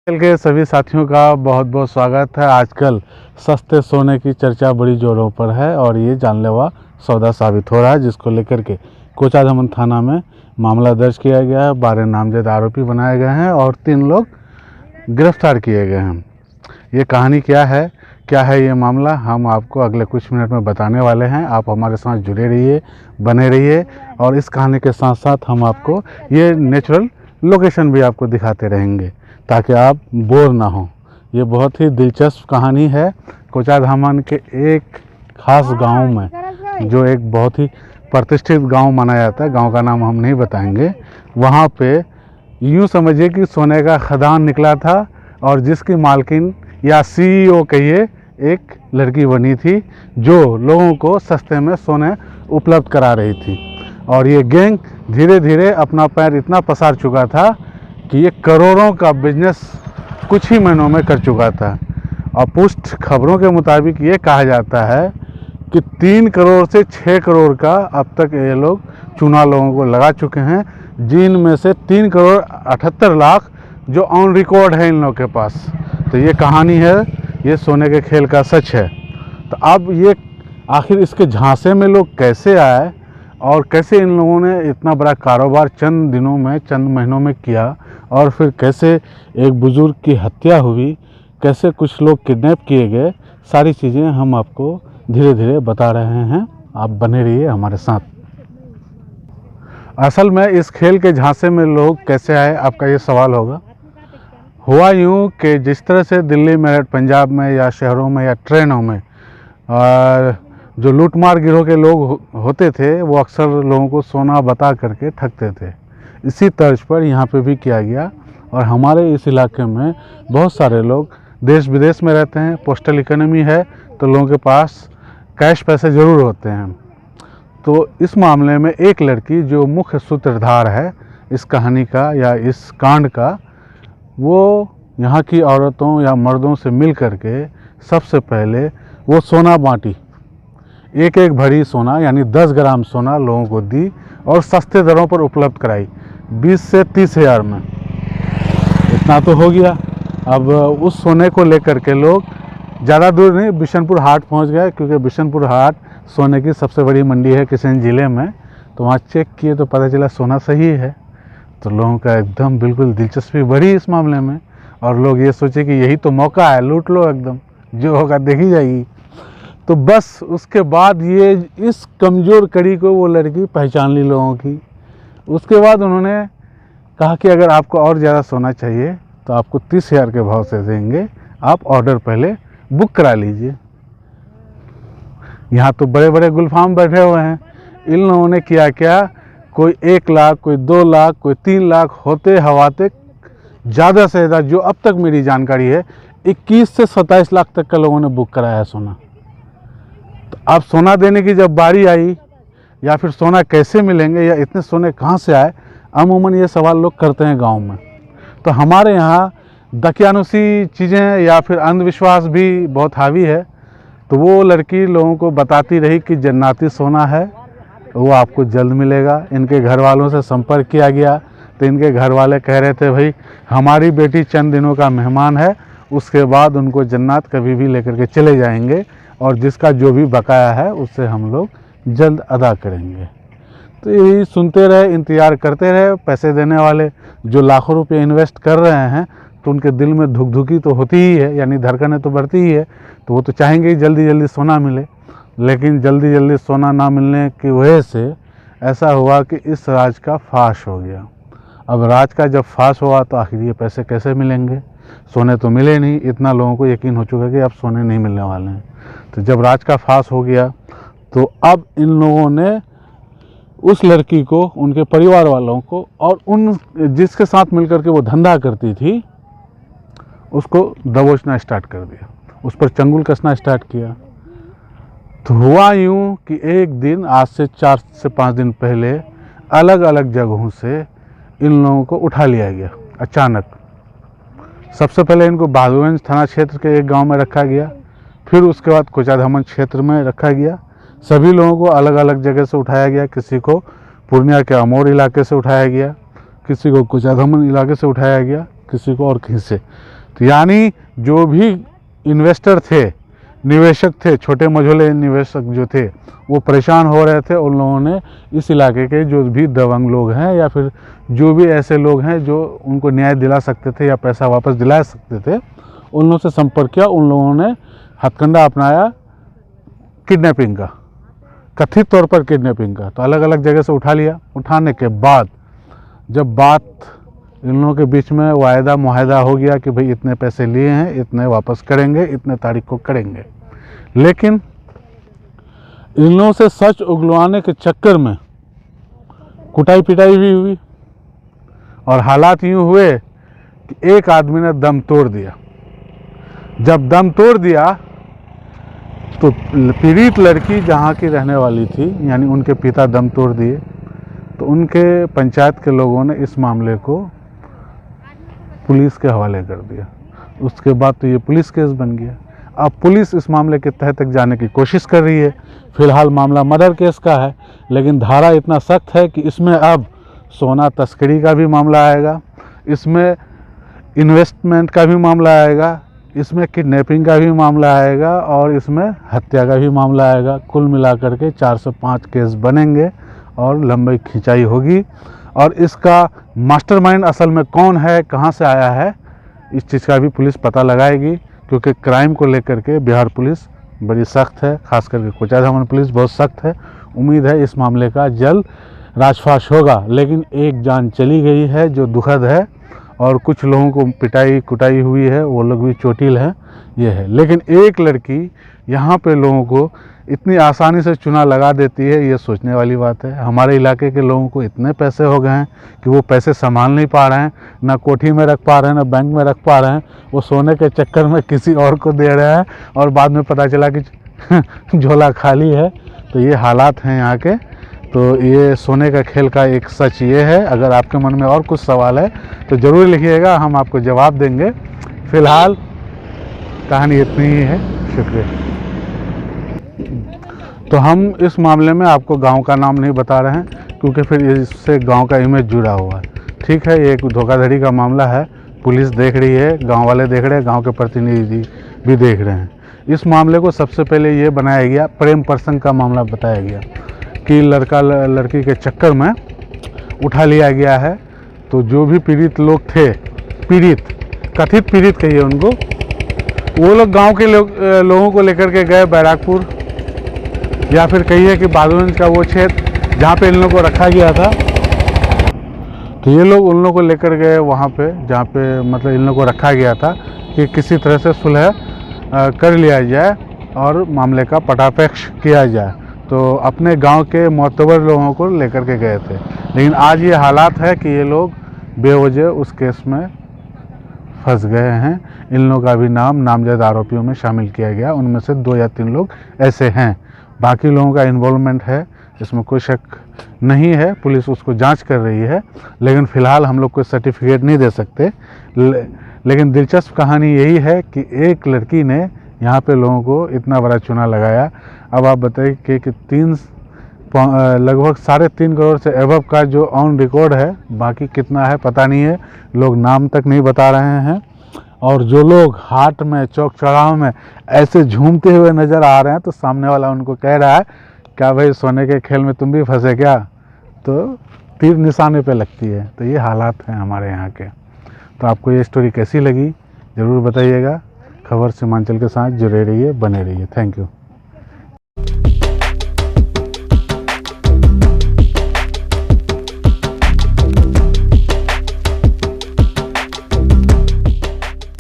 खेल के सभी साथियों का बहुत बहुत स्वागत है। आजकल सस्ते सोने की चर्चा बड़ी जोरों पर है और ये जानलेवा सौदा साबित हो रहा है, जिसको लेकर के कोचाधामन थाना में मामला दर्ज किया गया है। 12 नामजद आरोपी बनाए गए हैं और 3 लोग गिरफ्तार किए गए हैं। ये कहानी क्या है ये मामला, हम आपको अगले कुछ मिनट में बताने वाले हैं। आप हमारे साथ जुड़े रहिए, बने रहिए और इस कहानी के साथ साथ हम आपको ये नेचुरल लोकेशन भी आपको दिखाते रहेंगे ताकि आप बोर ना हो। ये बहुत ही दिलचस्प कहानी है। कोचाधामन के एक खास गांव में, जो एक बहुत ही प्रतिष्ठित गांव माना जाता है, गांव का नाम हम नहीं बताएंगे, वहां पे यूँ समझिए कि सोने का खदान निकला था और जिसकी मालकिन या सीईओ कहिए एक लड़की बनी थी, जो लोगों को सस्ते में सोने उपलब्ध करा रही थी। और ये गैंग धीरे धीरे अपना पैर इतना पसार चुका था कि ये करोड़ों का बिजनेस कुछ ही महीनों में कर चुका था। और पुष्ट खबरों के मुताबिक ये कहा जाता है कि 3 करोड़ से 6 करोड़ का अब तक ये लोग चूना लोगों को लगा चुके हैं, जिनमें से 3 करोड़ 78 लाख जो ऑन रिकॉर्ड है इन लोगों के पास। तो ये कहानी है, ये सोने के खेल का सच है। तो अब ये आखिर इसके झांसे में लोग कैसे आए और कैसे इन लोगों ने इतना बड़ा कारोबार चंद दिनों में, चंद महीनों में किया, और फिर कैसे एक बुजुर्ग की हत्या हुई, कैसे कुछ लोग किडनैप किए गए, सारी चीज़ें हम आपको धीरे धीरे बता रहे हैं। आप बने रहिए हमारे साथ। असल में इस खेल के झांसे में लोग कैसे आए, आपका ये सवाल होगा। हुआ यूँ कि जिस तरह से दिल्ली में, पंजाब में या शहरों में या ट्रेनों में और जो लूटमार गिरोह के लोग होते थे, वो अक्सर लोगों को सोना बता करके ठगते थे। इसी तर्ज पर यहाँ पे भी किया गया। और हमारे इस इलाके में बहुत सारे लोग देश विदेश में रहते हैं, पोस्टल इकोनॉमी है, तो लोगों के पास कैश पैसे ज़रूर होते हैं। तो इस मामले में एक लड़की जो मुख्य सूत्रधार है इस कहानी का या इस कांड का, वो यहाँ की औरतों या मर्दों से मिल करके सबसे पहले वो सोना बांटी, एक एक भरी सोना यानी 10 ग्राम सोना लोगों को दी और सस्ते दरों पर उपलब्ध कराई, 20 से 30 हज़ार में। इतना तो हो गया। अब उस सोने को लेकर के लोग ज़्यादा दूर नहीं, बिशनपुर हाट पहुंच गए, क्योंकि बिशनपुर हाट सोने की सबसे बड़ी मंडी है किशन ज़िले में। तो वहाँ चेक किए तो पता चला सोना सही है। तो लोगों का एकदम बिल्कुल दिलचस्पी बढ़ी इस मामले में और लोग ये सोचे कि यही तो मौका है, लूट लो एकदम, जो होगा देखी जाएगी। तो बस उसके बाद ये इस कमज़ोर कड़ी को वो लड़की पहचान ली लोगों की। उसके बाद उन्होंने कहा कि अगर आपको और ज़्यादा सोना चाहिए तो आपको 30 हज़ार के भाव से देंगे, आप ऑर्डर पहले बुक करा लीजिए। यहाँ तो बड़े बड़े गुलफाम बैठे हुए हैं। इन लोगों ने किया क्या, कोई 1 लाख, कोई 2 लाख, कोई 3 लाख होते हवाते ज़्यादा से ज़्यादा, जो अब तक मेरी जानकारी है, 21 से 27 लाख तक का लोगों ने बुक कराया सोना। तो अब सोना देने की जब बारी आई, या फिर सोना कैसे मिलेंगे या इतने सोने कहाँ से आए, अमूमन ये सवाल लोग करते हैं गांव में। तो हमारे यहाँ दकियानुसी चीज़ें या फिर अंधविश्वास भी बहुत हावी है। तो वो लड़की लोगों को बताती रही कि जन्नती सोना है, वो आपको जल्द मिलेगा। इनके घर वालों से संपर्क किया गया तो इनके घर वाले कह रहे थे, भाई हमारी बेटी चंद दिनों का मेहमान है, उसके बाद उनको जन्नत कभी भी लेकर के चले जाएंगे और जिसका जो भी बकाया है उससे हम लोग जल्द अदा करेंगे। तो यही सुनते रहे, इंतज़ार करते रहे। पैसे देने वाले जो लाखों रुपये इन्वेस्ट कर रहे हैं, तो उनके दिल में धुक-धुकी तो होती ही है, यानी धड़कनें तो बढ़ती ही है। तो वो तो चाहेंगे जल्दी जल्दी सोना मिले, लेकिन जल्दी जल्दी सोना ना मिलने की वजह से ऐसा हुआ कि इस राज का फाश हो गया। अब राज का जब फाश हुआ तो आखिर ये पैसे कैसे मिलेंगे, सोने तो मिले नहीं। इतना लोगों को यकीन हो चुका है कि अब सोने नहीं मिलने वाले हैं। तो जब राज का फाश हो गया तो अब इन लोगों ने उस लड़की को, उनके परिवार वालों को और उन जिसके साथ मिलकर के वो धंधा करती थी, उसको दबोचना स्टार्ट कर दिया, उस पर चंगुल कसना स्टार्ट किया। तो हुआ यूँ कि एक दिन, आज से 4 से 5 दिन पहले, अलग अलग जगहों से इन लोगों को उठा लिया गया अचानक। सबसे पहले इनको बहादुरगंज थाना क्षेत्र के एक गांव में रखा गया, फिर उसके बाद कोचाधामन क्षेत्र में रखा गया। सभी लोगों को अलग अलग जगह से उठाया गया। किसी को पूर्णिया के अमोर इलाके से उठाया गया, किसी को कोचाधामन इलाके से उठाया गया। किसी को और कहीं से। तो यानी जो भी इन्वेस्टर थे, निवेशक थे, छोटे मझोले निवेशक जो थे, वो परेशान हो रहे थे। उन लोगों ने इस इलाके के जो भी दबंग लोग हैं या फिर जो भी ऐसे लोग हैं जो उनको न्याय दिला सकते थे या पैसा वापस दिला सकते थे, उन लोगों से संपर्क किया। उन लोगों ने हथकंडा अपनाया किडनैपिंग का, कथित तौर पर किडनैपिंग का। तो अलग अलग जगह से उठा लिया। उठाने के बाद जब बात इन लोगों के बीच में वायदा मुआहदा हो गया कि भाई इतने पैसे लिए हैं, इतने वापस करेंगे, इतने तारीख को करेंगे, लेकिन इन लोगों से सच उगलवाने के चक्कर में कुटाई पिटाई भी हुई और हालात यूँ हुए कि एक आदमी ने दम तोड़ दिया। जब दम तोड़ दिया तो पीड़ित लड़की जहाँ की रहने वाली थी, यानी उनके पिता दम तोड़ दिए। तो उनके पंचायत के लोगों ने इस मामले को पुलिस के हवाले कर दिया। उसके बाद तो ये पुलिस केस बन गया। अब पुलिस इस मामले के तह तक जाने की कोशिश कर रही है। फिलहाल मामला मर्डर केस का है, लेकिन धारा इतना सख्त है कि इसमें अब सोना तस्करी का भी मामला आएगा, इसमें इन्वेस्टमेंट का भी मामला आएगा, इसमें किडनैपिंग का भी मामला आएगा और इसमें हत्या का भी मामला आएगा। कुल मिलाकर के 4 से 5 केस बनेंगे और लंबी खिंचाई होगी। और इसका मास्टरमाइंड असल में कौन है, कहाँ से आया है, इस चीज़ का भी पुलिस पता लगाएगी, क्योंकि क्राइम को लेकर के बिहार पुलिस बड़ी सख्त है, खास करके कोचाधामन पुलिस बहुत सख्त है। उम्मीद है इस मामले का जल्द राजफाश होगा। लेकिन एक जान चली गई है जो दुखद है, और कुछ लोगों को पिटाई कुटाई हुई है, वो लोग भी चोटिल हैं, ये है। लेकिन एक लड़की यहाँ पे लोगों को इतनी आसानी से चुना लगा देती है, ये सोचने वाली बात है। हमारे इलाके के लोगों को इतने पैसे हो गए हैं कि वो पैसे संभाल नहीं पा रहे हैं, ना कोठी में रख पा रहे हैं, ना बैंक में रख पा रहे हैं। वो सोने के चक्कर में किसी और को दे रहे हैं और बाद में पता चला कि झोला खाली है। तो ये हालात हैं यहाँ के। तो ये सोने का खेल का एक सच ये है। अगर आपके मन में और कुछ सवाल है तो ज़रूर लिखिएगा, हम आपको जवाब देंगे। फ़िलहाल कहानी इतनी ही है। शुक्रिया। तो हम इस मामले में आपको गांव का नाम नहीं बता रहे हैं, क्योंकि फिर इससे गांव का इमेज जुड़ा हुआ है। ठीक है, ये एक धोखाधड़ी का मामला है। पुलिस देख रही है, गांव वाले देख रहे हैं, गांव के प्रतिनिधि भी देख रहे हैं। इस मामले को सबसे पहले ये बनाया गया, प्रेम प्रसंग का मामला बताया गया कि लड़का लड़की के चक्कर में उठा लिया गया है। तो जो भी पीड़ित लोग थे, कथित पीड़ित कहिए उनको, वो लोग गांव के लोगों को लेकर के गए बैराकपुर, या फिर कहिए कि बहादुरगंज का वो क्षेत्र जहाँ पे इन लोगों को रखा गया था। तो ये लोग उन लोगों को लेकर गए वहाँ पे जहाँ पे मतलब इन लोगों को रखा गया था कि किसी तरह से सुलह कर लिया जाए और मामले का पटापेक्ष किया जाए। तो अपने गांव के मोतबर लोगों को लेकर के गए थे। लेकिन आज ये हालात है कि ये लोग बेवजह उस केस में फंस गए हैं। इन लोगों का भी नाम नामजद आरोपियों में शामिल किया गया। उनमें से 2 या 3 लोग ऐसे हैं। बाकी लोगों का इन्वॉल्वमेंट है, इसमें कोई शक नहीं है। पुलिस उसको जांच कर रही है, लेकिन फ़िलहाल हम लोग कोई सर्टिफिकेट नहीं दे सकते। लेकिन दिलचस्प कहानी यही है कि एक लड़की ने यहाँ पे लोगों को इतना बड़ा चूना लगाया। अब आप बताइए कि लगभग 3.5 करोड़ से एबव का जो ऑन रिकॉर्ड है, बाकी कितना है पता नहीं है, लोग नाम तक नहीं बता रहे हैं। और जो लोग हाट में, चौक चौराहों में ऐसे झूमते हुए नज़र आ रहे हैं, तो सामने वाला उनको कह रहा है क्या भाई सोने के खेल में तुम भी फंसे क्या? तो तीर निशाने पे लगती है। तो ये हालात हैं हमारे यहाँ के। तो आपको ये स्टोरी कैसी लगी ज़रूर बताइएगा। खबर सीमांचल के साथ जुड़े रहिए, बने रहिए। Thank you.